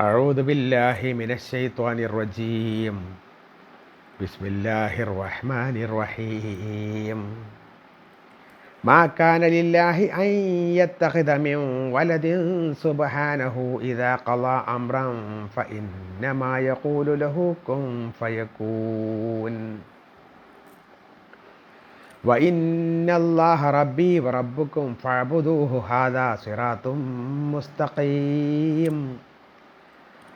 أعوذ بالله من الشيطان الرجيم. بسم الله الرحمن الرحيم. ما كان لله أن يتخذ من ولد سبحانه إذا قضى أمرا فإنما يقول له كن فيكون. وإن الله ربي وربكم فاعبدوه هذا صراط مستقيم.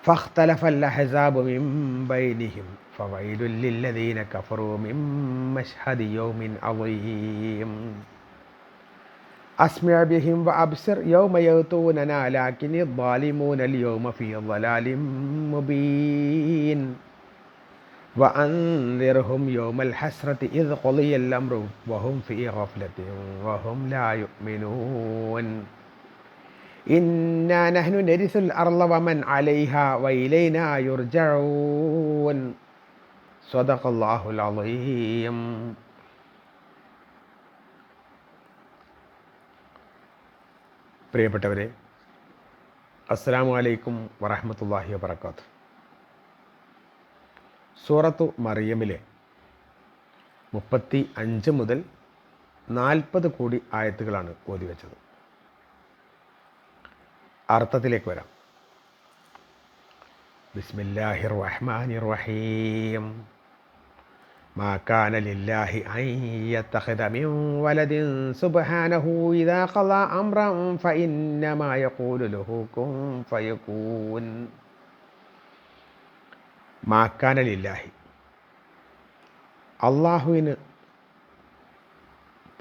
فاختلف الأحزاب من بينهم فويل للذين كفروا من مشهد يوم عظيم. أسمع بهم وأبصر يوم يأتوننا لكن الظالمون اليوم في ضلال مبين. وأنذرهم يوم الحسرة إذ قضي الأمر وهم في غفلة وهم لا يؤمنون. إنا نحن نرث الأرض ومن عليها وإلينا يرجعون. صدق الله العظيم. പ്രിയപ്പെട്ടവരെ, അസ്സലാമു അലൈക്കും വറഹ്മത്തുള്ളാഹി വബറകാതുഹു. സൂറത്തു മറിയമിലെ 35 മുതൽ 40 കൂടി ആയത്തുകളാണ് ഓതി വെച്ചത്. അർത്ഥത്തിലേക്ക് വരാം. ബിസ്മില്ലാഹിർ റഹ്മാനിർ റഹീം. മാ കാന ലില്ലാഹി അൻ യത്തഖിദ മിൻ വലദിൻ സുബ്ഹാനഹു ഇദാ ഖളാ അംറൻ ഫഇന്നമാ യഖൂലു ലഹു കുൻ ഫയകൂൻ. മാ കാന ലില്ലാഹി, അല്ലാഹുവിന്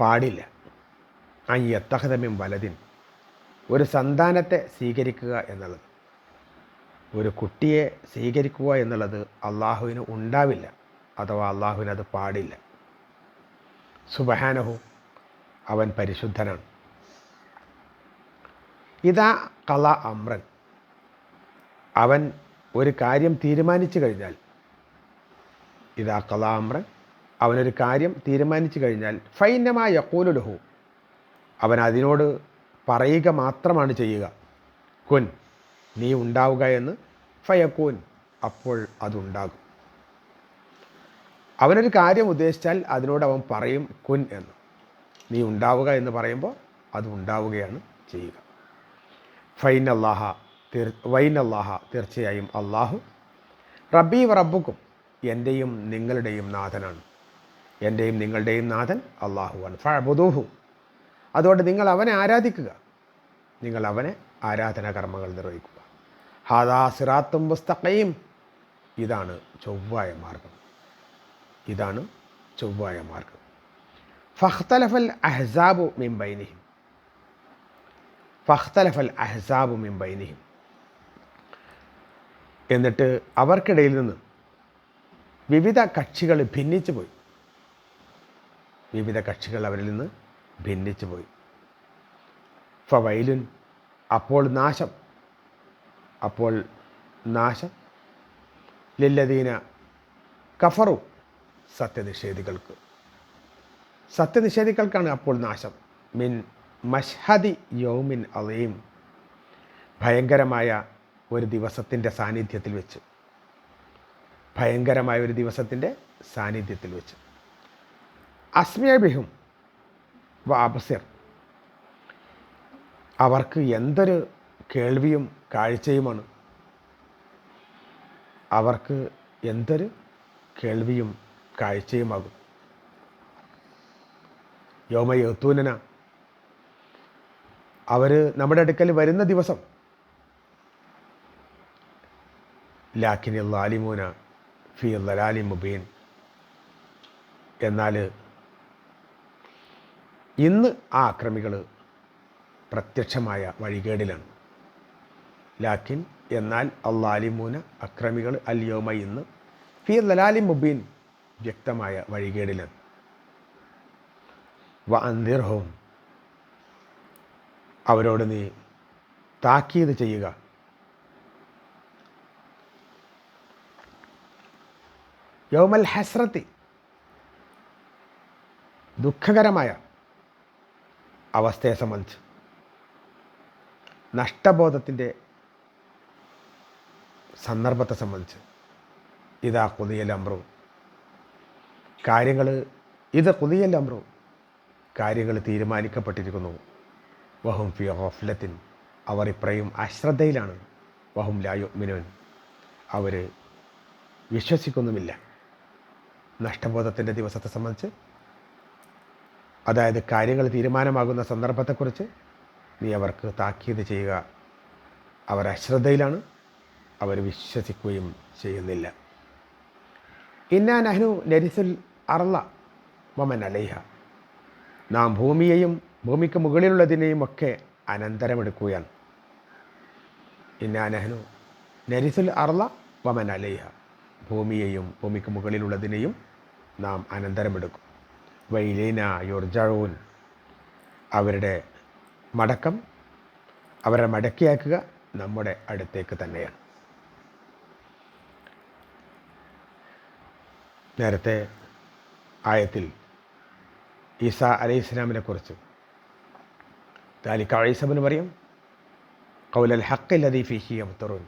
പാടില്ല, അൻ യത്തഖിദ മിൻ വലദിൻ, ഒരു സന്താനത്തെ സ്വീകരിക്കുക എന്നുള്ളത്, ഒരു കുട്ടിയെ സ്വീകരിക്കുക എന്നുള്ളത് അള്ളാഹുവിന് ഉണ്ടാവില്ല, അഥവാ അള്ളാഹുവിന് അത് പാടില്ല. സുബ്ഹാനഹു, അവൻ പരിശുദ്ധനാണ്. ഇദാ ഖളാ അംറൻ, അവൻ ഒരു കാര്യം തീരുമാനിച്ചു കഴിഞ്ഞാൽ, ഇദാ ഖളാ അംറൻ, അവനൊരു കാര്യം തീരുമാനിച്ചു കഴിഞ്ഞാൽ, ഫഇന്നമാ യഖൂലു ലഹു, അവൻ അതിനോട് പറയുക മാത്രമാണ് ചെയ്യുക. കുൻ, നീ ഉണ്ടാവുക എന്ന്. ഫയക്കൂൻ, അപ്പോൾ അതുണ്ടാകും. അവനൊരു കാര്യം ഉദ്ദേശിച്ചാൽ അതിനോട് അവൻ പറയും കുൻ എന്ന്. നീ ഉണ്ടാവുക എന്ന് പറയുമ്പോൾ അത് ഉണ്ടാവുകയാണ് ചെയ്യുക. വൈനല്ലാഹ, തീർച്ചയായും അള്ളാഹു, റബ്ബി റബ്ബുക്കും, എൻ്റെയും നിങ്ങളുടെയും നാഥനാണ്. എൻ്റെയും നിങ്ങളുടെയും നാഥൻ അള്ളാഹുവാണ്. ഫഅ്ബുദൂഹു, അതുകൊണ്ട് നിങ്ങൾ അവനെ ആരാധിക്കുക, നിങ്ങൾ അവനെ ആരാധനാ കർമ്മങ്ങൾ നിർവഹിക്കുക. ഹാദാ സിറാത്തും മുസ്തഖീം, ഇതാണ് ചൊവ്വായ മാർഗം, ഇതാണ് ചൊവ്വായ മാർഗം. ഫഖ്തലഫൽ അഹ്സാബു മിൻ ബൈനിഹിം, ഫഖ്തലഫൽ അഹ്സാബു മിൻ ബൈനിഹിം, എന്നിട്ട് അവർക്കിടയിൽ നിന്ന് വിവിധ കക്ഷികൾ ഭിന്നിച്ചു പോയി. വിവിധ കക്ഷികൾ അവരിൽ നിന്ന് ഭിന്നിച്ചു പോയി. ഫവൈലുൻ, അപ്പോൾ നാശം, അപ്പോൾ നാശം, ലില്ലദീന കഫറു, സത്യനിഷേധികൾക്ക്, സത്യനിഷേധികൾക്കാണ് അപ്പോൾ നാശം. മിൻ മഷ്ഹദി യൗമിൻ അലീം, ഭയങ്കരമായ ഒരു ദിവസത്തിൻ്റെ സാന്നിധ്യത്തിൽ വെച്ച്, ഭയങ്കരമായ ഒരു ദിവസത്തിൻ്റെ സാന്നിധ്യത്തിൽ വെച്ച്. അസ്മിയ ബിഹും വ അബ്സിർ, അവർക്ക് എന്തൊരു കേൾവിയും കാഴ്ചയുമാണ്, അവർക്ക് എന്തൊരു കേൾവിയും കാഴ്ചയുമാകും. യൗമ യഅ്തൂനന, അവർ നമ്മുടെ അടുക്കൽ വരുന്ന ദിവസം. ലാക്കിനി ളാലിമൂന ഫീ ളലാലിൻ മുബീൻ, എന്നാൽ ഇന്ന് ആ അക്രമികൾ പ്രത്യക്ഷമായ വഴികേടിലാണ്. ലാക്കിൻ, എന്നാൽ അല്ലാലിമൂന, അക്രമികൾ, അൽയൗമ, ഇന്ന്, ഫീ ളലാലിൻ മുബീൻ, വ്യക്തമായ വഴികേടിലാണ്. വ അൻദിർഹും, അവരോട് നീ താക്കീത് ചെയ്യുക. യൗമൽ ഹസ്രത്തി, ദുഃഖകരമായ അവസ്ഥയെ സംബന്ധിച്ച്, നഷ്ടബോധത്തിൻ്റെ സന്ദർഭത്തെ സംബന്ധിച്ച് ഇതാ ഖുദിയൽ അംറു കാര്യങ്ങൾ തീരുമാനിക്കപ്പെട്ടിരിക്കുന്നു. വഹും ഫി ഗഫ്ലത്തിൻ അവർ ഇപ്രയും അശ്രദ്ധയിലാണ്. വഹും ലാ യുഅ്മിനൂൻ അവർ വിശ്വസിക്കുന്നുമില്ല. നഷ്ടബോധത്തിൻ്റെ ദിവസത്തെ സംബന്ധിച്ച്, അതായത് കാര്യങ്ങൾ തീരുമാനമാകുന്ന സന്ദർഭത്തെക്കുറിച്ച് നീ അവർക്ക് താക്കീത് ചെയ്യുക. അവർ അശ്രദ്ധയിലാണ്, അവർ വിശ്വസിക്കുകയും ചെയ്യുന്നില്ല. ഇന്നാ നഹ്നു നരിസുൽ അർള വമൻ അലൈഹ നാം ഭൂമിയെയും ഭൂമിക്ക് മുകളിലുള്ളതിനെയും ഒക്കെ അനന്തരമെടുക്കുകയാണ്. ഇന്നാ നഹ്നു നരിസുൽ അർള വമൻ അലൈഹ ഭൂമിയെയും ഭൂമിക്ക് മുകളിലുള്ളതിനെയും നാം അനന്തരമെടുക്കും. വൈലീന യുർജഊൻ അവരുടെ മടക്കം, അവരെ മടക്കിയാക്കുക നമ്മുടെ അടുത്തേക്ക് തന്നെയാണ്. നേരത്തെ ആയത്തിൽ ഈസാ അലൈഹി ഇസ്ലാമിനെ കുറിച്ച് ദാലിക ഈസാ ഇബ്നു മറിയം ഖൗലൽ ഹഖ് ലദീ ഫീഹി യംതറൂൻ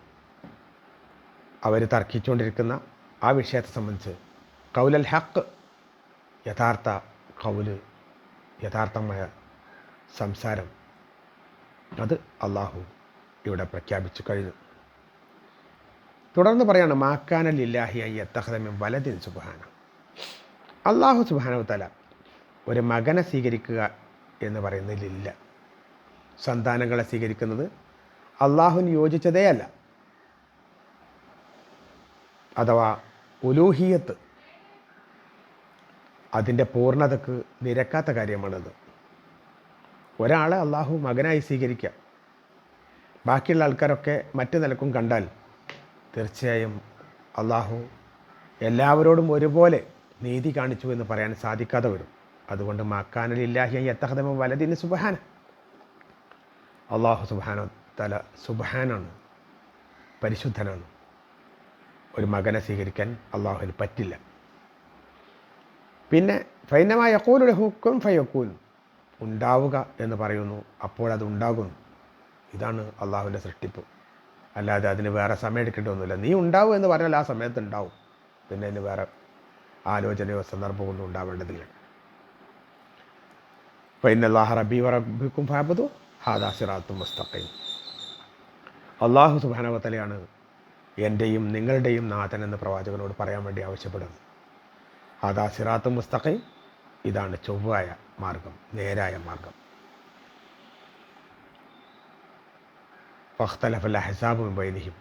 അവർ തർക്കിച്ചുകൊണ്ടിരിക്കുന്ന ആ വിഷയത്തെ സംബന്ധിച്ച് ഖൗലൽ ഹഖ് യഥാർത്ഥമായ സംസാരം അത് അള്ളാഹു ഇവിടെ പ്രഖ്യാപിച്ചു കഴിഞ്ഞു. തുടർന്ന് പറയാണ് മാക്കാന ലില്ലാഹി അൻ യത്തഖദ മിൻ വലദിൻ സുബ്ഹാന അള്ളാഹു സുബ്ഹാനഹു തആല ഒരു മകനെ സ്വീകരിക്കുക എന്ന് പറയുന്നതിലില്ല. സന്താനങ്ങളെ സ്വീകരിക്കുന്നത് അള്ളാഹുവിന് യോജിച്ചതേ അല്ല. അഥവാ ഉലൂഹിയത്ത് അതിൻ്റെ പൂർണ്ണതക്ക് നിരക്കാത്ത കാര്യമാണത്. ഒരാളെ അള്ളാഹു മകനായി സ്വീകരിക്കുക, ബാക്കിയുള്ള ആൾക്കാരൊക്കെ മറ്റു നിലക്കും കണ്ടാൽ തീർച്ചയായും അള്ളാഹു എല്ലാവരോടും ഒരുപോലെ നീതി കാണിച്ചു എന്ന് പറയാൻ സാധിക്കാതെ വരും. അതുകൊണ്ട് മാക്കാനലില്ലാഹി അൻ യത്തഖദ മിൻ വലദിൻ സുബ്ഹാന അള്ളാഹു സുബ്ഹാനഹു തആല സുബ്ഹാനാണ്, പരിശുദ്ധനാണ്. ഒരു മകനെ സ്വീകരിക്കാൻ അള്ളാഹുവിന് പറ്റില്ല. പിന്നെ ഫൈനമാ യഖൂലു ലഹു കുൻ ഫയകൂൻ ഉണ്ടാവുക എന്ന് പറയുന്നു, അപ്പോഴത് ഉണ്ടാകുന്നു. ഇതാണ് അള്ളാഹുവിൻ്റെ സൃഷ്ടിപ്പ്. അല്ലാതെ അതിന് വേറെ സമയം എടുക്കേണ്ടതൊന്നുമില്ല. നീ ഉണ്ടാവും എന്ന് പറഞ്ഞാൽ ആ സമയത്ത് ഉണ്ടാവും. പിന്നെ അതിന് വേറെ ആലോചനയോ സന്ദർഭമൊന്നും ഉണ്ടാവേണ്ടതില്ല. ഫഇന്നല്ലാഹ റബ്ബി വറബ്ബുക്കും ഫഅബ്ദു ഹാദാ സിറാത്തും മുസ്തഖീം അള്ളാഹു സുബ്ഹാനഹു വ തആലയാണ് എൻ്റെയും നിങ്ങളുടെയും നാഥൻ എന്ന് പ്രവാചകനോട് പറയാൻ വേണ്ടി ആവശ്യപ്പെടുന്നു. ഹാദാ സിറാത്തും മുസ്തഖീം ഇതാണ് ചൊവ്വായ മാർഗം, നേരായ മാർഗം. ഫഖ്തലഫൽ അഹ്സാബു മിൻ ബൈനിഹിം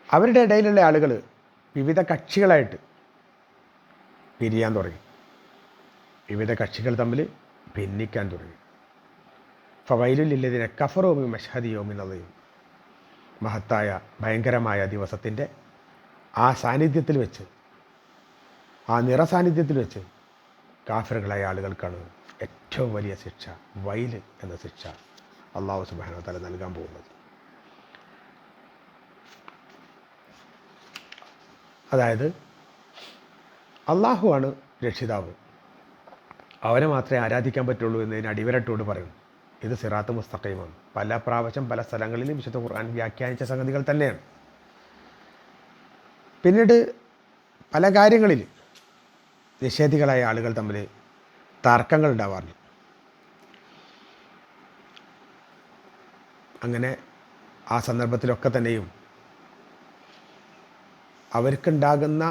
അവരുടെ ഇടയിലുള്ള ആളുകൾ വിവിധ കക്ഷികളായിട്ട് പിരിയാൻ തുടങ്ങി, വിവിധ കക്ഷികൾ തമ്മിൽ ഭിന്നിക്കാൻ തുടങ്ങി. ഫവൈലുൽ ലില്ലദീന കഫറൂ മിൻ മശ്ഹദി യൗമിൻ അളീം മഹത്തായ ഭയങ്കരമായ ദിവസത്തിൻ്റെ ആ സാന്നിധ്യത്തിൽ വെച്ച്, ആ നിറസാന്നിധ്യത്തിൽ വെച്ച് കാഫിറുകളായ ആളുകൾക്കാണ് ഏറ്റവും വലിയ ശിക്ഷ, വൈൽ എന്ന ശിക്ഷ അള്ളാഹു സുബ്ഹാനഹു വ തആല നൽകാൻ പോകുന്നത്. അതായത് അള്ളാഹുവാണ് രക്ഷിതാവ്, അവനെ മാത്രമേ ആരാധിക്കാൻ പറ്റുള്ളൂ എന്നതിന് അടിവരട്ടോട് പറയുന്നു. ഇത് സിറാത്ത് മുസ്തഖീമാണ്. പല പ്രാവശ്യം പല സ്ഥലങ്ങളിലും വിശുദ്ധ ഖുർആൻ വ്യാഖ്യാനിച്ച സംഗതികൾ തന്നെയാണ്. പിന്നീട് പല കാര്യങ്ങളിൽ നിഷേധികളായ ആളുകൾ തമ്മിൽ തർക്കങ്ങൾ ഉണ്ടാവാറുണ്ട്. അങ്ങനെ ആ സന്ദർഭത്തിലൊക്കെ തന്നെയും അവർക്കുണ്ടാകുന്ന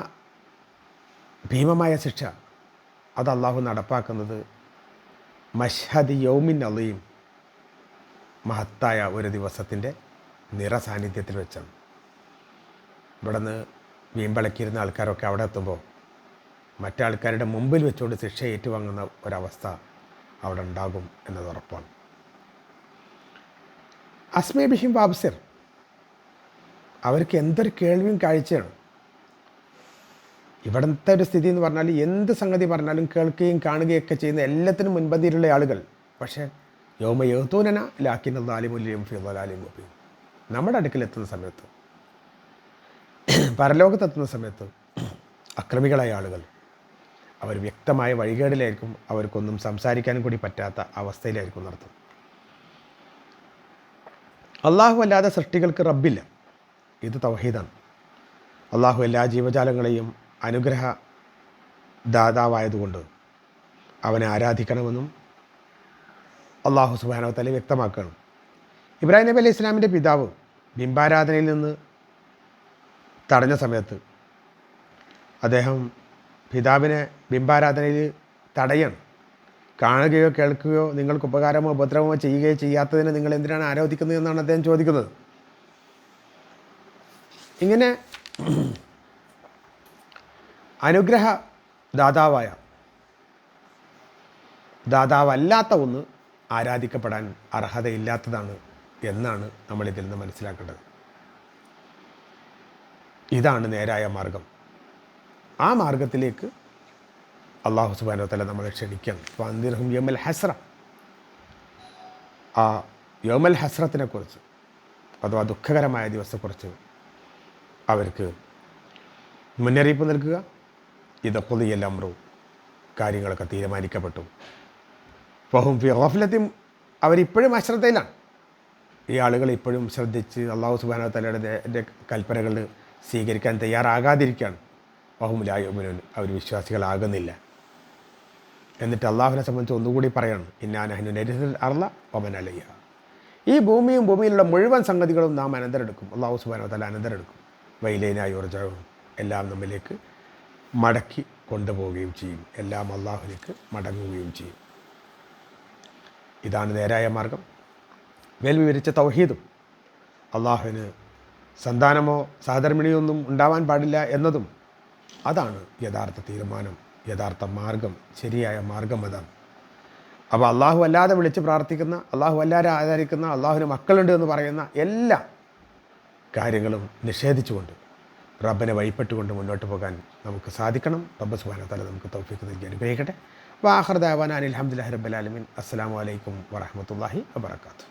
ഭീമമായ ശിക്ഷ അത് അള്ളാഹു നടപ്പാക്കുന്നത് മശ്ഹദ് യൗമിൻ അളീം മഹത്തായ ഒരു ദിവസത്തിൻ്റെ നിറസാന്നിധ്യത്തിൽ വെച്ചാണ്. ഇവിടെ നിന്ന് വീമ്പളക്കിയിരുന്ന ആൾക്കാരൊക്കെ അവിടെ എത്തുമ്പോൾ മറ്റാൾക്കാരുടെ മുമ്പിൽ വെച്ചുകൊണ്ട് ശിക്ഷ ഏറ്റുവാങ്ങുന്ന ഒരവസ്ഥ അവിടെ ഉണ്ടാകും എന്നത് ഉറപ്പാണ്. അസ്മേ ബിഹിം വാബ്സിർ അവർക്ക് എന്തൊരു കേൾവിയും കാഴ്ചയാണ്. ഇവിടുത്തെ ഒരു സ്ഥിതി എന്ന് പറഞ്ഞാൽ എന്ത് സംഗതി പറഞ്ഞാലും കേൾക്കുകയും കാണുകയൊക്കെ ചെയ്യുന്ന എല്ലാത്തിനും മുൻപന്തിയിലുള്ള ആളുകൾ. പക്ഷേ യൗമ യഹ്തൂനന ലാക്കിന ളാലിമുൽ ഫി ളലാലിൻ മുബീൻ നമ്മുടെ അടുക്കലെത്തുന്ന സമയത്ത്, പരലോകത്തെത്തുന്ന സമയത്ത് അക്രമികളായ ആളുകൾ അവർ വ്യക്തമായ വഴികേടിലായിരിക്കും, അവർക്കൊന്നും സംസാരിക്കാനും കൂടി പറ്റാത്ത അവസ്ഥയിലായിരിക്കും നടത്തും. അള്ളാഹു അല്ലാതെ സൃഷ്ടികൾക്ക് റബ്ബില്ല. ഇത് തൗഹീദാണ്. അള്ളാഹു എല്ലാ ജീവജാലങ്ങളെയും അനുഗ്രഹ ദാതാവായതുകൊണ്ട് അവനെ ആരാധിക്കണമെന്നും അള്ളാഹു സുബ്ഹാനഹു വ തആല വ്യക്തമാക്കുകയാണ്. ഇബ്രാഹിം നബി അലൈഹി ഇസ്ലാമിൻ്റെ പിതാവ് ബിംബാരാധനയിൽ നിന്ന് തടഞ്ഞ സമയത്ത് അദ്ദേഹം പിതാവിനെ ബിംബാരാധനയിൽ തടയാണ്. കാണുകയോ കേൾക്കുകയോ നിങ്ങൾക്ക് ഉപകാരമോ ഉപദ്രവമോ ചെയ്യുകയോ ചെയ്യാത്തതിന് നിങ്ങൾ എന്തിനാണ് ആരാധിക്കുന്നത് എന്നാണ് അദ്ദേഹം ചോദിക്കുന്നത്. ഇങ്ങനെ അനുഗ്രഹ ദാതാവല്ലാത്ത ഒന്ന് ആരാധിക്കപ്പെടാൻ അർഹതയില്ലാത്തതാണ് എന്നാണ് നമ്മളിതിൽ നിന്ന് മനസ്സിലാക്കേണ്ടത്. ഇതാണ് നേരായ മാർഗം. ആ മാർഗത്തിലേക്ക് അള്ളാഹു സുബ്ഹാനഹു വ തആല നമ്മളെ ക്ഷണിക്കണം. ഫഅൻദിർഹും യൗമൽ ഹസ്ര, ആ യൗമൽ ഹസ്രത്തിനെക്കുറിച്ച് അഥവാ ദുഃഖകരമായ ദിവസത്തെക്കുറിച്ച് അവർക്ക് മുന്നറിയിപ്പ് നൽകുക. ഇത് ഖുദിയൽ അംറു, കാര്യങ്ങളൊക്കെ തീരുമാനിക്കപ്പെട്ടു. ഫഹും ഫി ഗഫ്ലത്തിൻ, അവരിപ്പോഴും അശ്രദ്ധയിലാണ്. ഈ ആളുകൾ ഇപ്പോഴും ശ്രദ്ധിച്ച് അള്ളാഹു സുബ്ഹാനഹു വ തആലയുടെ കൽപ്പനകൾ സ്വീകരിക്കാൻ തയ്യാറാകാതിരിക്കുകയാണ്. വഹും ലാ യുഅ്മിനൂൻ, അവർ വിശ്വാസികളാകുന്നില്ല. എന്നിട്ട് അള്ളാഹുവിനെ സംബന്ധിച്ച് ഒന്നുകൂടി പറയണം, ഇന്നാ നഹ്നു നരിസുൽ അർള വമൻ അലൈഹ, ഈ ഭൂമിയും ഭൂമിയിലുള്ള മുഴുവൻ സംഗതികളും നാം അനന്തരെടുക്കും. അള്ളാഹു സുബ്ഹാനഹു വ തആല അനന്തരെടുക്കും. വഇലൈനാ യുർജഊൻ, എല്ലാം നമ്മിലേക്ക് മടക്കി കൊണ്ടുപോവുകയും ചെയ്യും. എല്ലാം അള്ളാഹുവിലേക്ക് മടങ്ങുകയും ചെയ്യും. ഇതാണ് നേരായ മാർഗം. മേൽ വിവരിച്ച തൗഹീദും അള്ളാഹുവിന് സന്താനമോ സഹധർമ്മിണിയൊന്നും ഉണ്ടാവാൻ പാടില്ല എന്നതും അതാണ് യഥാർത്ഥ തീരുമാനം, യഥാർത്ഥ മാർഗം, ശരിയായ മാർഗം അതാണ്. അപ്പോൾ അള്ളാഹു അല്ലാതെ വിളിച്ച് പ്രാർത്ഥിക്കുന്ന, അള്ളാഹു അല്ലാതെ ആദരിക്കുന്ന, അള്ളാഹുവിന് മക്കളുണ്ട് എന്ന് പറയുന്ന എല്ലാ കാര്യങ്ങളും നിഷേധിച്ചുകൊണ്ട് റബ്ബിനെ വഴിപ്പെട്ടുകൊണ്ട് മുന്നോട്ട് പോകാൻ നമുക്ക് സാധിക്കണം. റബ്ബ് സുബ്ഹാനഹു വ തആല നമുക്ക് തൗഫീഖ് നൽകി അനുഗ്രഹിക്കട്ടെ. വആഖിറു ദഅവാനാ അനിൽ ഹംദുലില്ലാഹി റബ്ബിൽ ആലമീൻ. അസ്സലാമു അലൈക്കും വറഹ്മത്തുള്ളാഹി വബറകാതുഹു.